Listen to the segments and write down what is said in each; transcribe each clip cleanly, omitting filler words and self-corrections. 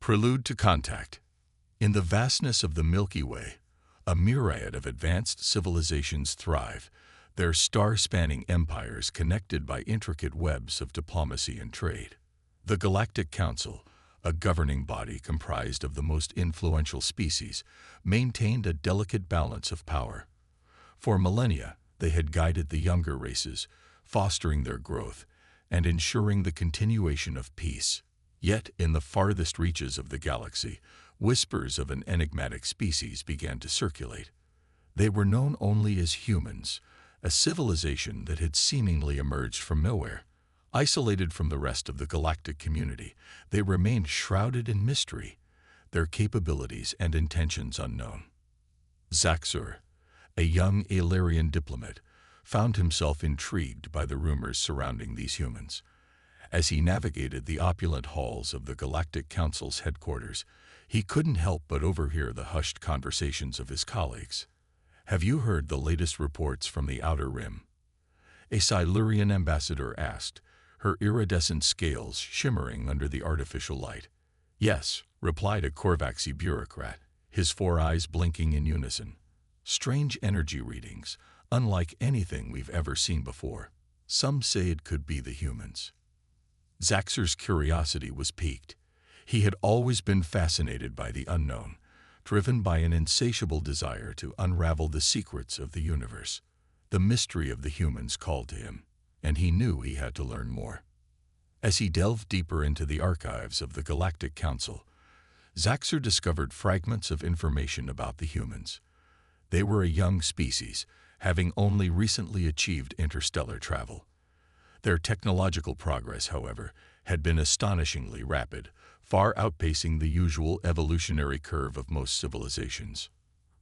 Prelude to Contact. In the vastness of the Milky Way, a myriad of advanced civilizations thrive, their star-spanning empires connected by intricate webs of diplomacy and trade. The Galactic Council, a governing body comprised of the most influential species, maintained a delicate balance of power. For millennia, they had guided the younger races, fostering their growth and ensuring the continuation of peace. Yet, in the farthest reaches of the galaxy, whispers of an enigmatic species began to circulate. They were known only as humans, a civilization that had seemingly emerged from nowhere. Isolated from the rest of the galactic community, they remained shrouded in mystery, their capabilities and intentions unknown. Zaxur, a young Alarian diplomat, found himself intrigued by the rumors surrounding these humans. As he navigated the opulent halls of the Galactic Council's headquarters, he couldn't help but overhear the hushed conversations of his colleagues. "Have you heard the latest reports from the Outer Rim?" a Silurian ambassador asked, her iridescent scales shimmering under the artificial light. "Yes," replied a Korvaxi bureaucrat, his four eyes blinking in unison. "Strange energy readings, unlike anything we've ever seen before. Some say it could be the humans." Zaxur's curiosity was piqued. He had always been fascinated by the unknown, driven by an insatiable desire to unravel the secrets of the universe. The mystery of the humans called to him, and he knew he had to learn more. As he delved deeper into the archives of the Galactic Council, Zaxur discovered fragments of information about the humans. They were a young species, having only recently achieved interstellar travel. Their technological progress, however, had been astonishingly rapid, far outpacing the usual evolutionary curve of most civilizations.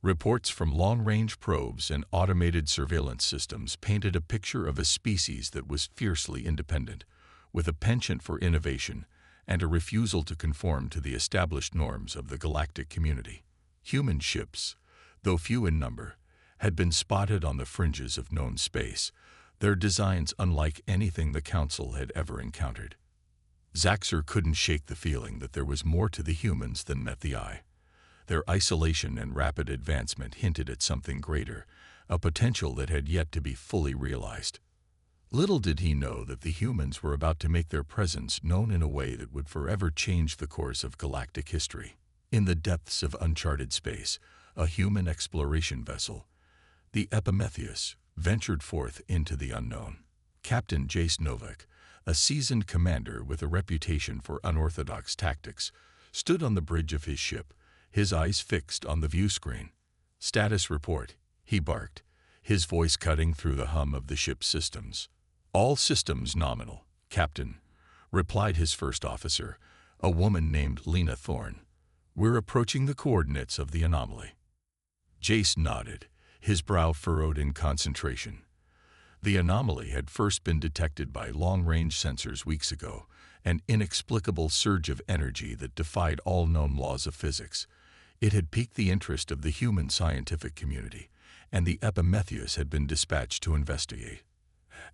Reports from long-range probes and automated surveillance systems painted a picture of a species that was fiercely independent, with a penchant for innovation and a refusal to conform to the established norms of the galactic community. Human ships, though few in number, had been spotted on the fringes of known space, their designs unlike anything the Council had ever encountered. Zaxur couldn't shake the feeling that there was more to the humans than met the eye. Their isolation and rapid advancement hinted at something greater, a potential that had yet to be fully realized. Little did he know that the humans were about to make their presence known in a way that would forever change the course of galactic history. In the depths of uncharted space, a human exploration vessel, the Epimetheus, ventured forth into the unknown. Captain Jace Novak, a seasoned commander with a reputation for unorthodox tactics, stood on the bridge of his ship, his eyes fixed on the view screen. "Status report," he barked, his voice cutting through the hum of the ship's systems. "All systems nominal, Captain," replied his first officer, a woman named Lena Thorne. "We're approaching the coordinates of the anomaly." Jace nodded, his brow furrowed in concentration. The anomaly had first been detected by long-range sensors weeks ago, an inexplicable surge of energy that defied all known laws of physics. It had piqued the interest of the human scientific community, and the Epimetheus had been dispatched to investigate.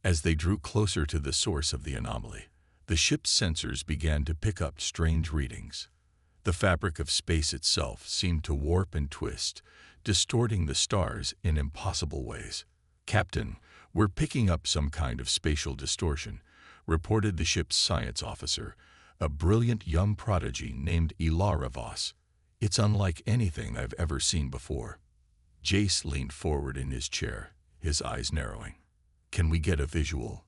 As they drew closer to the source of the anomaly, the ship's sensors began to pick up strange readings. The fabric of space itself seemed to warp and twist, distorting the stars in impossible ways. "Captain, we're picking up some kind of spatial distortion," reported the ship's science officer, a brilliant young prodigy named Ilara Voss. "It's unlike anything I've ever seen before." Jace leaned forward in his chair, his eyes narrowing. "Can we get a visual?"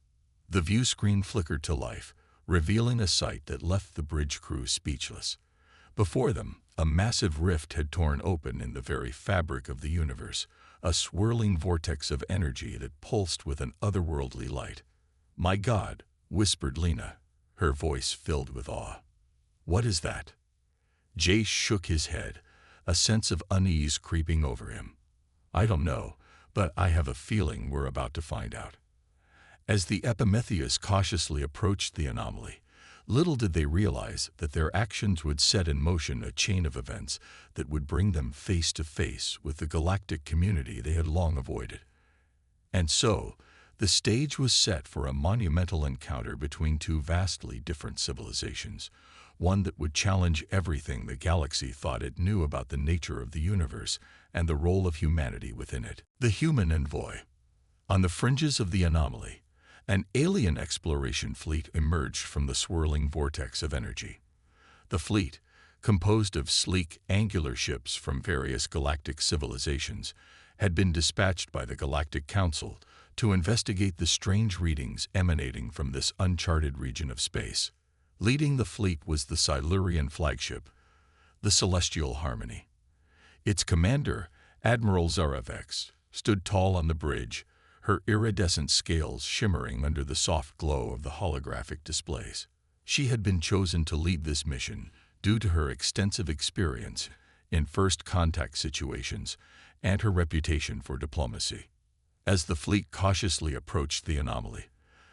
The view screen flickered to life, revealing a sight that left the bridge crew speechless. Before them, a massive rift had torn open in the very fabric of the universe, a swirling vortex of energy that pulsed with an otherworldly light. "My God," whispered Lena, her voice filled with awe. "What is that?" Jace shook his head, a sense of unease creeping over him. "I don't know, but I have a feeling we're about to find out." As the Epimetheus cautiously approached the anomaly, little did they realize that their actions would set in motion a chain of events that would bring them face to face with the galactic community they had long avoided. And so, the stage was set for a monumental encounter between two vastly different civilizations, one that would challenge everything the galaxy thought it knew about the nature of the universe and the role of humanity within it. The human envoy. On the fringes of the anomaly, an alien exploration fleet emerged from the swirling vortex of energy. The fleet, composed of sleek, angular ships from various galactic civilizations, had been dispatched by the Galactic Council to investigate the strange readings emanating from this uncharted region of space. Leading the fleet was the Silurian flagship, the Celestial Harmony. Its commander, Admiral Zara Vex, stood tall on the bridge, her iridescent scales shimmering under the soft glow of the holographic displays. She had been chosen to lead this mission due to her extensive experience in first contact situations and her reputation for diplomacy. As the fleet cautiously approached the anomaly,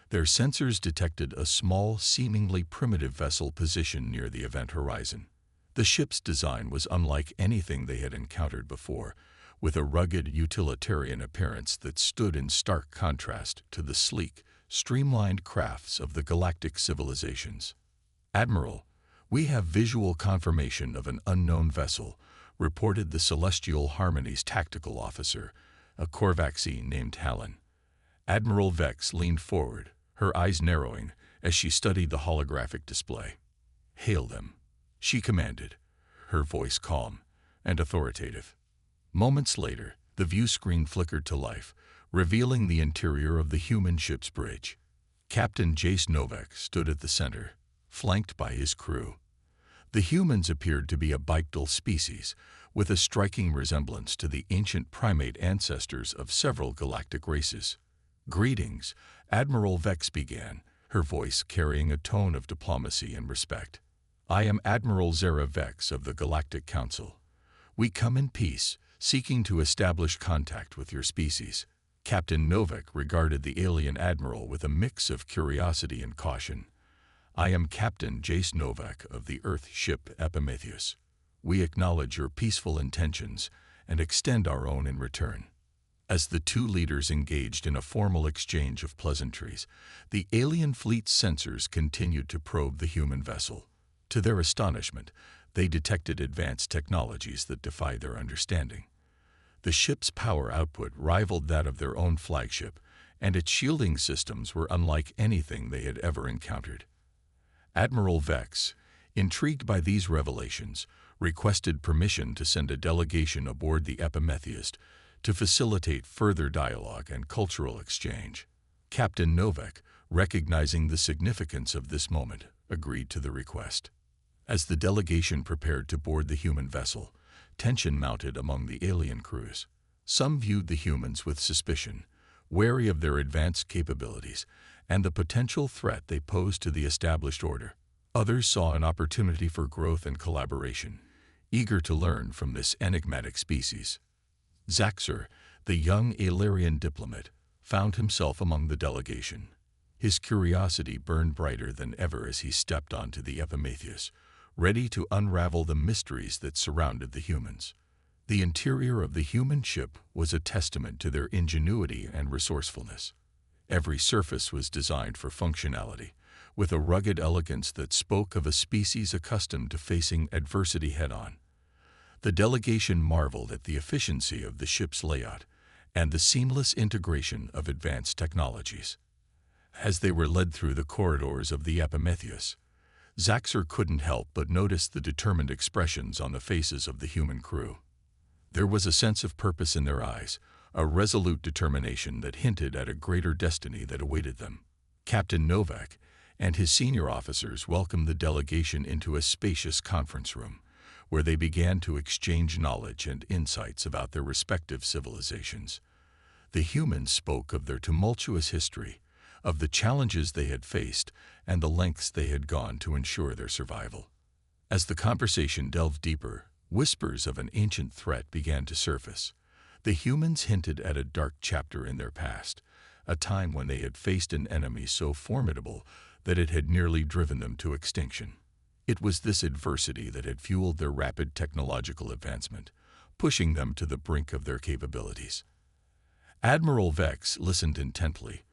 their sensors detected a small, seemingly primitive vessel positioned near the event horizon. The ship's design was unlike anything they had encountered before, with a rugged, utilitarian appearance that stood in stark contrast to the sleek, streamlined crafts of the galactic civilizations. "Admiral, we have visual confirmation of an unknown vessel," reported the Celestial Harmony's tactical officer, a Korvaxine named Hallen. Admiral Vex leaned forward, her eyes narrowing as she studied the holographic display. "Hail them," she commanded, her voice calm and authoritative. Moments later, the view screen flickered to life, revealing the interior of the human ship's bridge. Captain Jace Novak stood at the center, flanked by his crew. The humans appeared to be a bipedal species, with a striking resemblance to the ancient primate ancestors of several galactic races. "Greetings," Admiral Vex began, her voice carrying a tone of diplomacy and respect. "I am Admiral Zara Vex of the Galactic Council. We come in peace, seeking to establish contact with your species." Captain Novak regarded the alien admiral with a mix of curiosity and caution. "I am Captain Jace Novak of the Earth ship Epimetheus. We acknowledge your peaceful intentions and extend our own in return." As the two leaders engaged in a formal exchange of pleasantries, the alien fleet's sensors continued to probe the human vessel. To their astonishment, they detected advanced technologies that defied their understanding. The ship's power output rivaled that of their own flagship, and its shielding systems were unlike anything they had ever encountered. Admiral Vex, intrigued by these revelations, requested permission to send a delegation aboard the Epimetheus to facilitate further dialogue and cultural exchange. Captain Novak, recognizing the significance of this moment, agreed to the request. As the delegation prepared to board the human vessel, tension mounted among the alien crews. Some viewed the humans with suspicion, wary of their advanced capabilities and the potential threat they posed to the established order. Others saw an opportunity for growth and collaboration, eager to learn from this enigmatic species. Zaxxer, the young Alarian diplomat, found himself among the delegation. His curiosity burned brighter than ever as he stepped onto the Epimetheus, ready to unravel the mysteries that surrounded the humans. The interior of the human ship was a testament to their ingenuity and resourcefulness. Every surface was designed for functionality, with a rugged elegance that spoke of a species accustomed to facing adversity head-on. The delegation marveled at the efficiency of the ship's layout and the seamless integration of advanced technologies. As they were led through the corridors of the Epimetheus, Zaxxer couldn't help but notice the determined expressions on the faces of the human crew. There was a sense of purpose in their eyes, a resolute determination that hinted at a greater destiny that awaited them. Captain Novak and his senior officers welcomed the delegation into a spacious conference room, where they began to exchange knowledge and insights about their respective civilizations. The humans spoke of their tumultuous history, of the challenges they had faced, and the lengths they had gone to ensure their survival. As the conversation delved deeper, whispers of an ancient threat began to surface. The humans hinted at a dark chapter in their past, a time when they had faced an enemy so formidable that it had nearly driven them to extinction. It was this adversity that had fueled their rapid technological advancement, pushing them to the brink of their capabilities. Admiral Vex listened intently,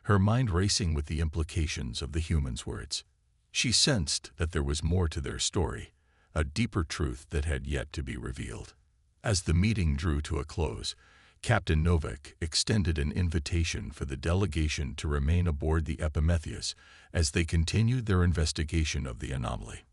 her mind racing with the implications of the humans' words. She sensed that there was more to their story, a deeper truth that had yet to be revealed. As the meeting drew to a close, Captain Novak extended an invitation for the delegation to remain aboard the Epimetheus as they continued their investigation of the anomaly.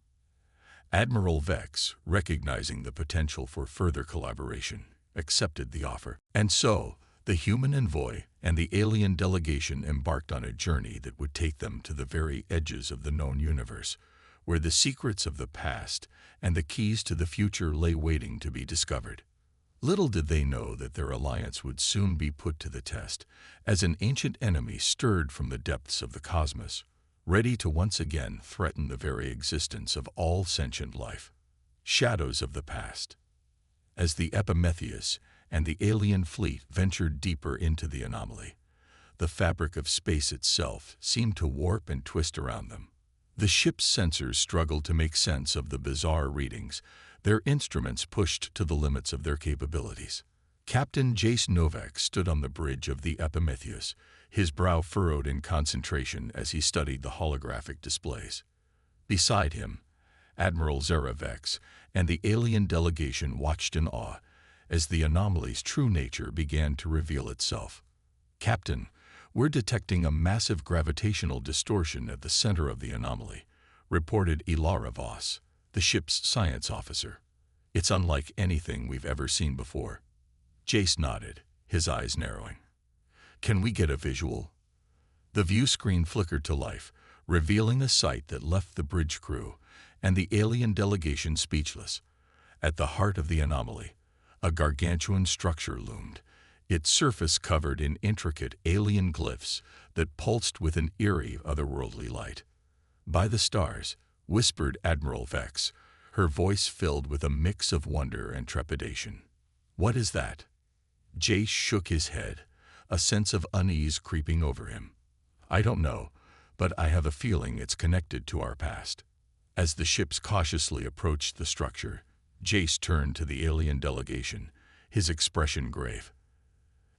Admiral Vex, recognizing the potential for further collaboration, accepted the offer. And so, the human envoy and the alien delegation embarked on a journey that would take them to the very edges of the known universe, where the secrets of the past and the keys to the future lay waiting to be discovered. Little did they know that their alliance would soon be put to the test, as an ancient enemy stirred from the depths of the cosmos, ready to once again threaten the very existence of all sentient life. Shadows of the past. As the Epimetheus and the alien fleet ventured deeper into the anomaly, the fabric of space itself seemed to warp and twist around them. The ship's sensors struggled to make sense of the bizarre readings, their instruments pushed to the limits of their capabilities. Captain Jace Novak stood on the bridge of the Epimetheus, his brow furrowed in concentration as he studied the holographic displays. Beside him, Admiral Zara Vex and the alien delegation watched in awe as the anomaly's true nature began to reveal itself. "Captain, we're detecting a massive gravitational distortion at the center of the anomaly," reported Ilara Voss, the ship's science officer. "It's unlike anything we've ever seen before." Jace nodded, his eyes narrowing. "Can we get a visual?" The view screen flickered to life, revealing a sight that left the bridge crew and the alien delegation speechless. At the heart of the anomaly, a gargantuan structure loomed, its surface covered in intricate alien glyphs that pulsed with an eerie otherworldly light. "By the stars," whispered Admiral Vex, her voice filled with a mix of wonder and trepidation. "What is that?" Jace shook his head, a sense of unease creeping over him. "I don't know, but I have a feeling it's connected to our past." As the ships cautiously approached the structure, Jace turned to the alien delegation, his expression grave.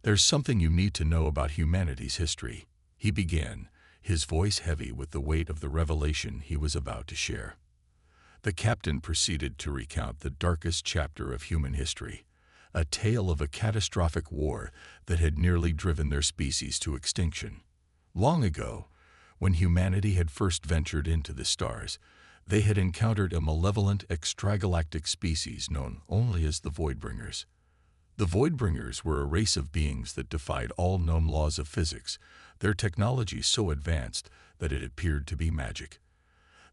"There's something you need to know about humanity's history," he began, his voice heavy with the weight of the revelation he was about to share. The captain proceeded to recount the darkest chapter of human history, a tale of a catastrophic war that had nearly driven their species to extinction. Long ago, when humanity had first ventured into the stars, they had encountered a malevolent extragalactic species known only as the Voidbringers. The Voidbringers were a race of beings that defied all known laws of physics, their technology so advanced that it appeared to be magic.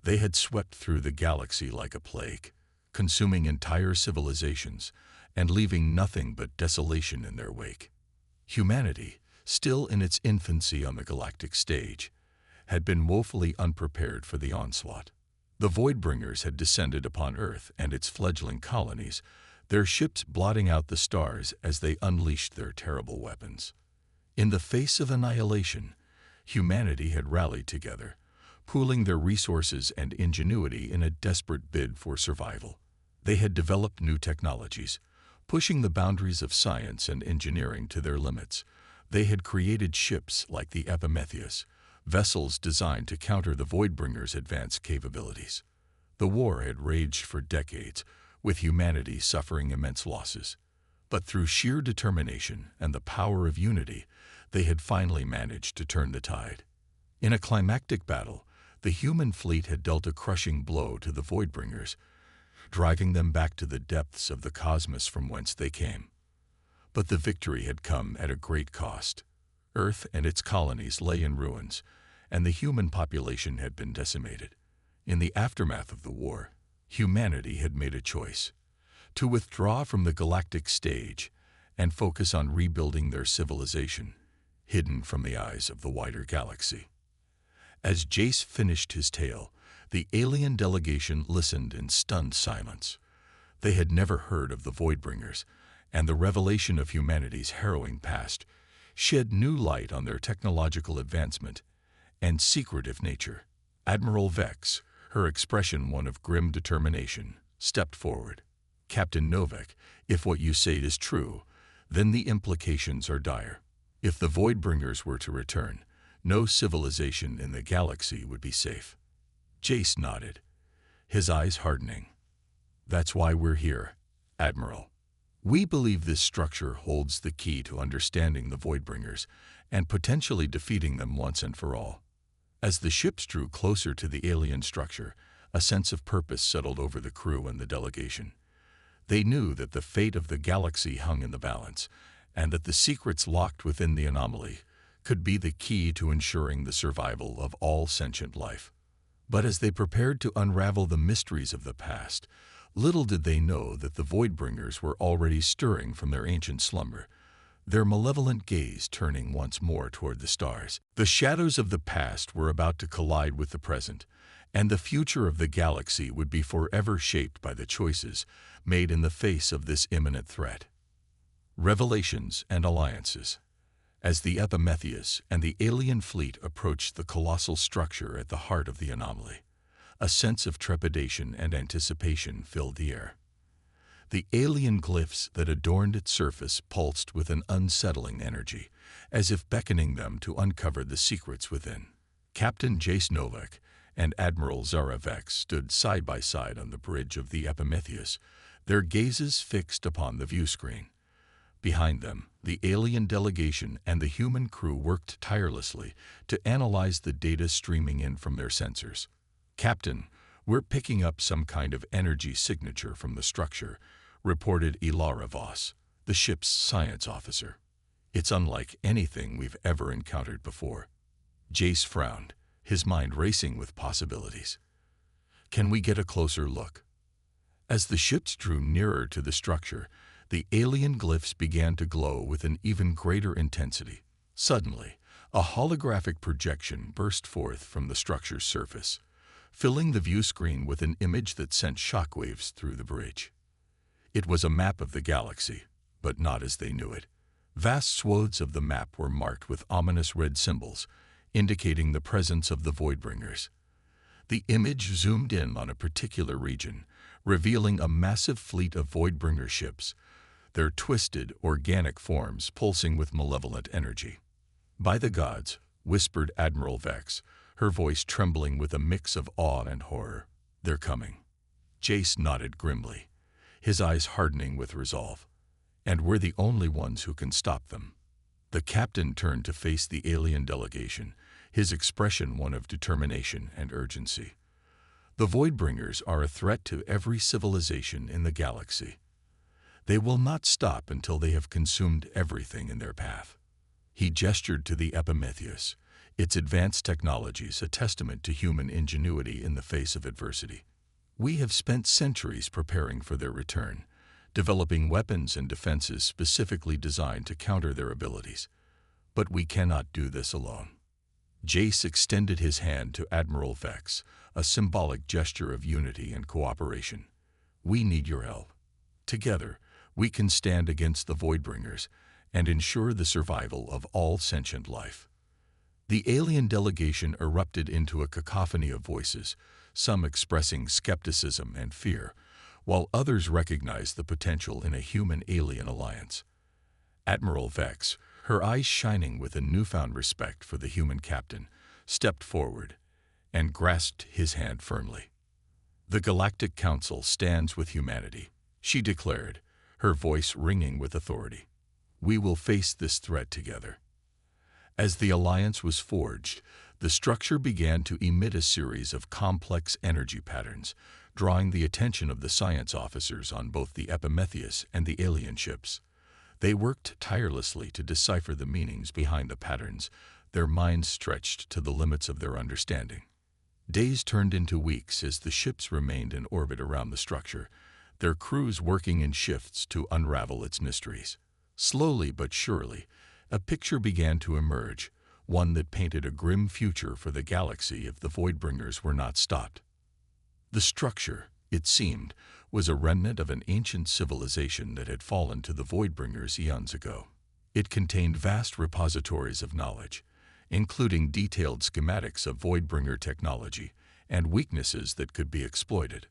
They had swept through the galaxy like a plague, consuming entire civilizations and leaving nothing but desolation in their wake. Humanity, still in its infancy on the galactic stage, had been woefully unprepared for the onslaught. The Voidbringers had descended upon Earth and its fledgling colonies, their ships blotting out the stars as they unleashed their terrible weapons. In the face of annihilation, humanity had rallied together, pooling their resources and ingenuity in a desperate bid for survival. They had developed new technologies, pushing the boundaries of science and engineering to their limits. They had created ships like the Epimetheus, vessels designed to counter the Voidbringers' advanced capabilities. The war had raged for decades, with humanity suffering immense losses. But through sheer determination and the power of unity, they had finally managed to turn the tide. In a climactic battle, the human fleet had dealt a crushing blow to the Voidbringers, driving them back to the depths of the cosmos from whence they came. But the victory had come at a great cost. Earth and its colonies lay in ruins, and the human population had been decimated. In the aftermath of the war, humanity had made a choice: to withdraw from the galactic stage and focus on rebuilding their civilization, hidden from the eyes of the wider galaxy. As Jace finished his tale, the alien delegation listened in stunned silence. They had never heard of the Voidbringers, and the revelation of humanity's harrowing past shed new light on their technological advancement and secretive nature. Admiral Vex, her expression one of grim determination, stepped forward. "Captain Novak, if what you say is true, then the implications are dire. If the Voidbringers were to return, no civilization in the galaxy would be safe." Jace nodded, his eyes hardening. "That's why we're here, Admiral. We believe this structure holds the key to understanding the Voidbringers and potentially defeating them once and for all." As the ships drew closer to the alien structure, a sense of purpose settled over the crew and the delegation. They knew that the fate of the galaxy hung in the balance, and that the secrets locked within the anomaly could be the key to ensuring the survival of all sentient life. But as they prepared to unravel the mysteries of the past, little did they know that the Voidbringers were already stirring from their ancient slumber, their malevolent gaze turning once more toward the stars. The shadows of the past were about to collide with the present, and the future of the galaxy would be forever shaped by the choices made in the face of this imminent threat. Revelations and alliances. As the Epimetheus and the alien fleet approached the colossal structure at the heart of the anomaly, a sense of trepidation and anticipation filled the air. The alien glyphs that adorned its surface pulsed with an unsettling energy, as if beckoning them to uncover the secrets within. Captain Jace Novak and Admiral Zara Vex stood side by side on the bridge of the Epimetheus, their gazes fixed upon the viewscreen. Behind them, the alien delegation and the human crew worked tirelessly to analyze the data streaming in from their sensors. "Captain, we're picking up some kind of energy signature from the structure," reported Ilara Voss, the ship's science officer. "It's unlike anything we've ever encountered before." Jace frowned, his mind racing with possibilities. "Can we get a closer look?" As the ships drew nearer to the structure, the alien glyphs began to glow with an even greater intensity. Suddenly, a holographic projection burst forth from the structure's surface, filling the view screen with an image that sent shockwaves through the bridge. It was a map of the galaxy, but not as they knew it. Vast swathes of the map were marked with ominous red symbols, indicating the presence of the Voidbringers. The image zoomed in on a particular region, revealing a massive fleet of Voidbringer ships, their twisted, organic forms pulsing with malevolent energy. "By the gods," whispered Admiral Vex, her voice trembling with a mix of awe and horror, "they're coming." Jace nodded grimly, his eyes hardening with resolve. "And we're the only ones who can stop them." The captain turned to face the alien delegation, his expression one of determination and urgency. "The Voidbringers are a threat to every civilization in the galaxy. They will not stop until they have consumed everything in their path." He gestured to the Epimetheus, its advanced technologies a testament to human ingenuity in the face of adversity. "We have spent centuries preparing for their return, developing weapons and defenses specifically designed to counter their abilities. But we cannot do this alone." Jace extended his hand to Admiral Vex, a symbolic gesture of unity and cooperation. "We need your help. Together, we can stand against the Voidbringers and ensure the survival of all sentient life." The alien delegation erupted into a cacophony of voices, some expressing skepticism and fear, while others recognized the potential in a human-alien alliance. Admiral Vex, her eyes shining with a newfound respect for the human captain, stepped forward and grasped his hand firmly. "The Galactic Council stands with humanity," she declared, her voice ringing with authority. "We will face this threat together." As the alliance was forged, the structure began to emit a series of complex energy patterns, drawing the attention of the science officers on both the Epimetheus and the alien ships. They worked tirelessly to decipher the meanings behind the patterns, their minds stretched to the limits of their understanding. Days turned into weeks as the ships remained in orbit around the structure, their crews working in shifts to unravel its mysteries. Slowly but surely, a picture began to emerge, one that painted a grim future for the galaxy if the Voidbringers were not stopped. The structure, it seemed, was a remnant of an ancient civilization that had fallen to the Voidbringers eons ago. It contained vast repositories of knowledge, including detailed schematics of Voidbringer technology and weaknesses that could be exploited.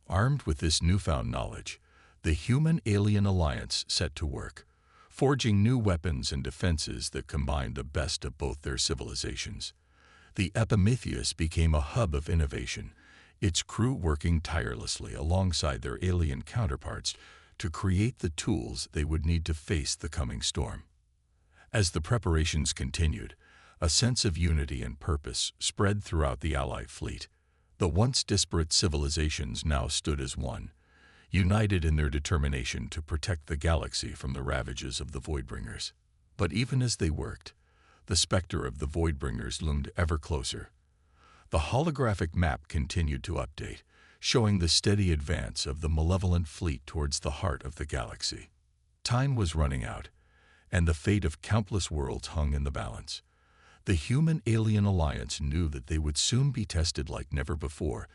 Armed with this newfound knowledge, the Human-Alien Alliance set to work, forging new weapons and defenses that combined the best of both their civilizations. The Epimetheus became a hub of innovation, its crew working tirelessly alongside their alien counterparts to create the tools they would need to face the coming storm. As the preparations continued, a sense of unity and purpose spread throughout the Allied fleet. The once disparate civilizations now stood as one, united in their determination to protect the galaxy from the ravages of the Voidbringers. But even as they worked, the specter of the Voidbringers loomed ever closer. The holographic map continued to update, showing the steady advance of the malevolent fleet towards the heart of the galaxy. Time was running out, and the fate of countless worlds hung in the balance. The human-alien alliance knew that they would soon be tested like never before,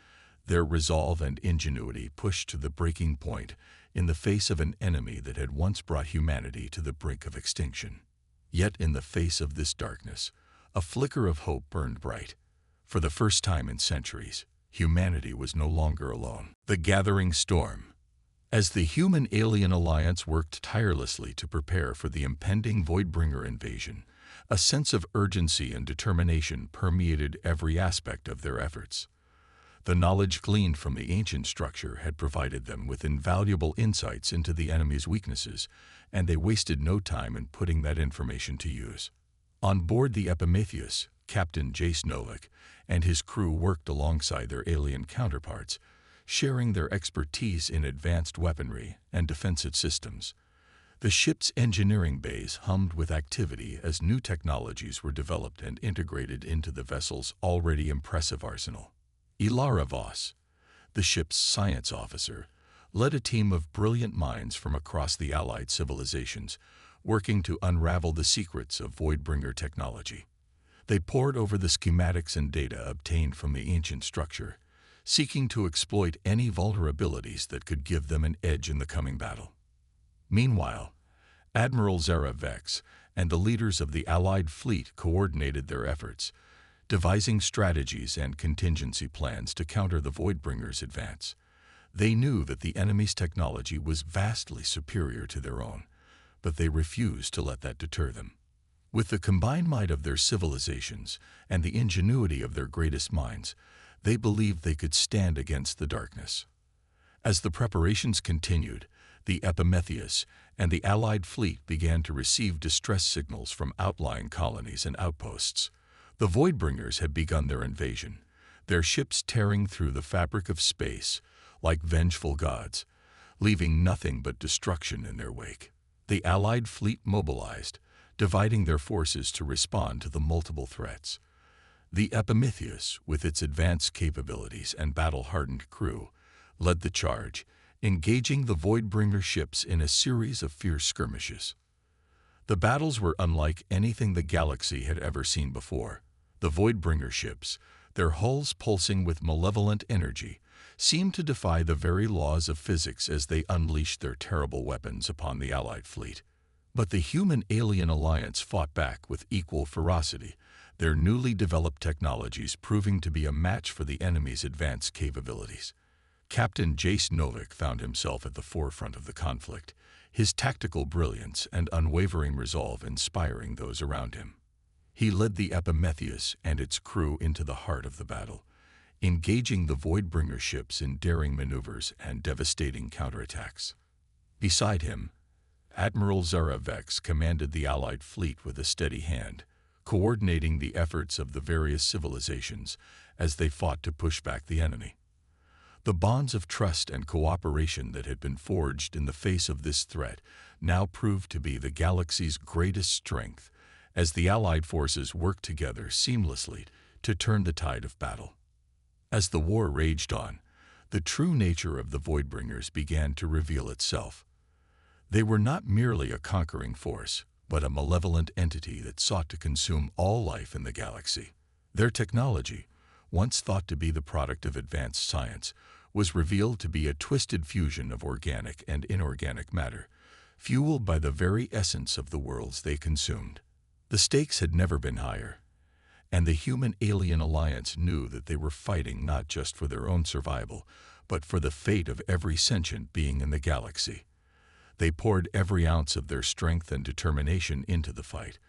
their resolve and ingenuity pushed to the breaking point in the face of an enemy that had once brought humanity to the brink of extinction. Yet in the face of this darkness, a flicker of hope burned bright. For the first time in centuries, humanity was no longer alone. The gathering storm. As the human-alien alliance worked tirelessly to prepare for the impending Voidbringer invasion, a sense of urgency and determination permeated every aspect of their efforts. The knowledge gleaned from the ancient structure had provided them with invaluable insights into the enemy's weaknesses, and they wasted no time in putting that information to use. On board the Epimetheus, Captain Jace Novak and his crew worked alongside their alien counterparts, sharing their expertise in advanced weaponry and defensive systems. The ship's engineering bays hummed with activity as new technologies were developed and integrated into the vessel's already impressive arsenal. Ilara Voss, the ship's science officer, led a team of brilliant minds from across the Allied civilizations, working to unravel the secrets of Voidbringer technology. They pored over the schematics and data obtained from the ancient structure, seeking to exploit any vulnerabilities that could give them an edge in the coming battle. Meanwhile, Admiral Zara Vex and the leaders of the Allied fleet coordinated their efforts, devising strategies and contingency plans to counter the Voidbringers' advance. They knew that the enemy's technology was vastly superior to their own, but they refused to let that deter them. With the combined might of their civilizations and the ingenuity of their greatest minds, they believed they could stand against the darkness. As the preparations continued, the Epimetheus and the Allied fleet began to receive distress signals from outlying colonies and outposts. The Voidbringers had begun their invasion, their ships tearing through the fabric of space like vengeful gods, leaving nothing but destruction in their wake. The Allied fleet mobilized, dividing their forces to respond to the multiple threats. The Epimetheus, with its advanced capabilities and battle-hardened crew, led the charge, engaging the Voidbringer ships in a series of fierce skirmishes. The battles were unlike anything the galaxy had ever seen before. The Voidbringer ships, their hulls pulsing with malevolent energy, seemed to defy the very laws of physics as they unleashed their terrible weapons upon the Allied fleet. But the human-alien alliance fought back with equal ferocity, their newly developed technologies proving to be a match for the enemy's advanced capabilities. Captain Jace Novak found himself at the forefront of the conflict, his tactical brilliance and unwavering resolve inspiring those around him. He led the Epimetheus and its crew into the heart of the battle, engaging the Voidbringer ships in daring maneuvers and devastating counterattacks. Beside him, Admiral Zara Vex commanded the Allied fleet with a steady hand, coordinating the efforts of the various civilizations as they fought to push back the enemy. The bonds of trust and cooperation that had been forged in the face of this threat now proved to be the galaxy's greatest strength as the Allied forces worked together seamlessly to turn the tide of battle. As the war raged on, the true nature of the Voidbringers began to reveal itself. They were not merely a conquering force, but a malevolent entity that sought to consume all life in the galaxy. Their technology, once thought to be the product of advanced science, was revealed to be a twisted fusion of organic and inorganic matter, fueled by the very essence of the worlds they consumed. The stakes had never been higher, and the human-alien alliance knew that they were fighting not just for their own survival, but for the fate of every sentient being in the galaxy. They poured every ounce of their strength and determination into the fight,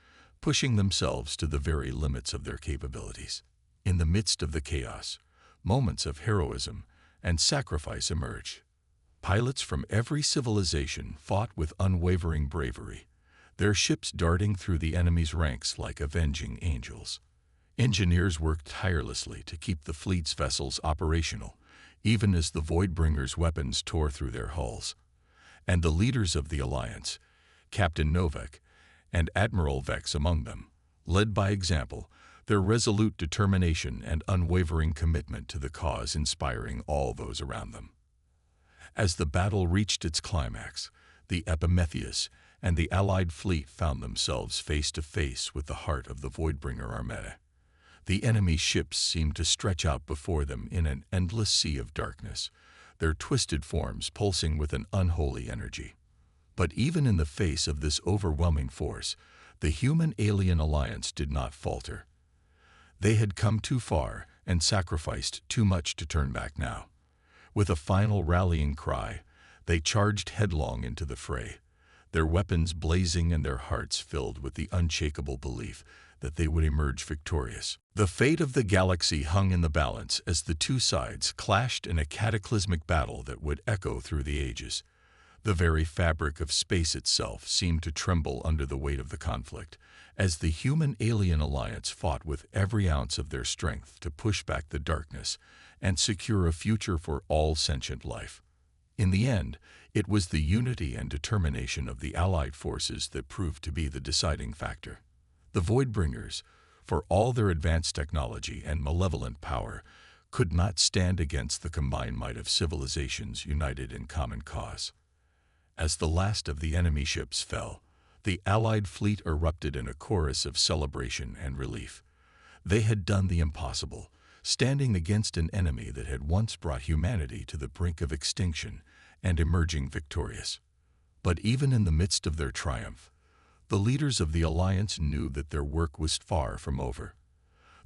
pushing themselves to the very limits of their capabilities. In the midst of the chaos, moments of heroism and sacrifice emerged. Pilots from every civilization fought with unwavering bravery, their ships darting through the enemy's ranks like avenging angels. Engineers worked tirelessly to keep the fleet's vessels operational, even as the Voidbringer's weapons tore through their hulls. And the leaders of the Alliance, Captain Novak and Admiral Vex among them, led by example, their resolute determination and unwavering commitment to the cause inspiring all those around them. As the battle reached its climax, the Epimetheus and the Allied fleet found themselves face to face with the heart of the Voidbringer Armada. The enemy ships seemed to stretch out before them in an endless sea of darkness, their twisted forms pulsing with an unholy energy. But even in the face of this overwhelming force, the Human-Alien Alliance did not falter. They had come too far and sacrificed too much to turn back now. With a final rallying cry, they charged headlong into the fray, their weapons blazing and their hearts filled with the unshakable belief that they would emerge victorious. The fate of the galaxy hung in the balance as the two sides clashed in a cataclysmic battle that would echo through the ages. The very fabric of space itself seemed to tremble under the weight of the conflict, as the Human-Alien Alliance fought with every ounce of their strength to push back the darkness and secure a future for all sentient life. In the end, it was the unity and determination of the Allied forces that proved to be the deciding factor. The Voidbringers, for all their advanced technology and malevolent power, could not stand against the combined might of civilizations united in common cause. As the last of the enemy ships fell, the Allied fleet erupted in a chorus of celebration and relief. They had done the impossible, standing against an enemy that had once brought humanity to the brink of extinction and emerging victorious. But even in the midst of their triumph, the leaders of the Alliance knew that their work was far from over.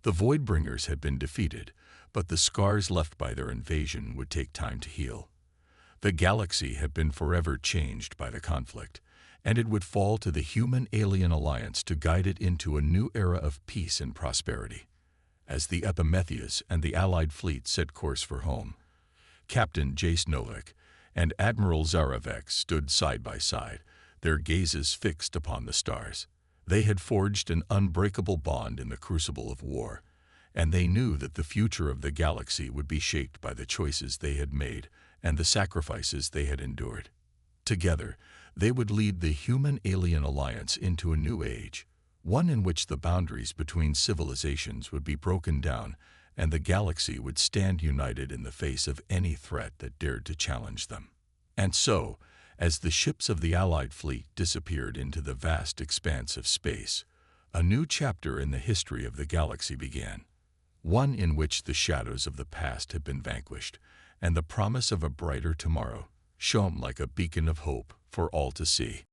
The Voidbringers had been defeated, but the scars left by their invasion would take time to heal. The galaxy had been forever changed by the conflict, and it would fall to the Human-Alien Alliance to guide it into a new era of peace and prosperity. As the Epimetheus and the Allied fleet set course for home, Captain Jace Novak and Admiral Vex stood side by side, their gazes fixed upon the stars. They had forged an unbreakable bond in the crucible of war, and they knew that the future of the galaxy would be shaped by the choices they had made and the sacrifices they had endured. Together, they would lead the Human-Alien Alliance into a new age, one in which the boundaries between civilizations would be broken down and the galaxy would stand united in the face of any threat that dared to challenge them. And so, as the ships of the Allied fleet disappeared into the vast expanse of space, a new chapter in the history of the galaxy began, one in which the shadows of the past had been vanquished and the promise of a brighter tomorrow shone like a beacon of hope for all to see.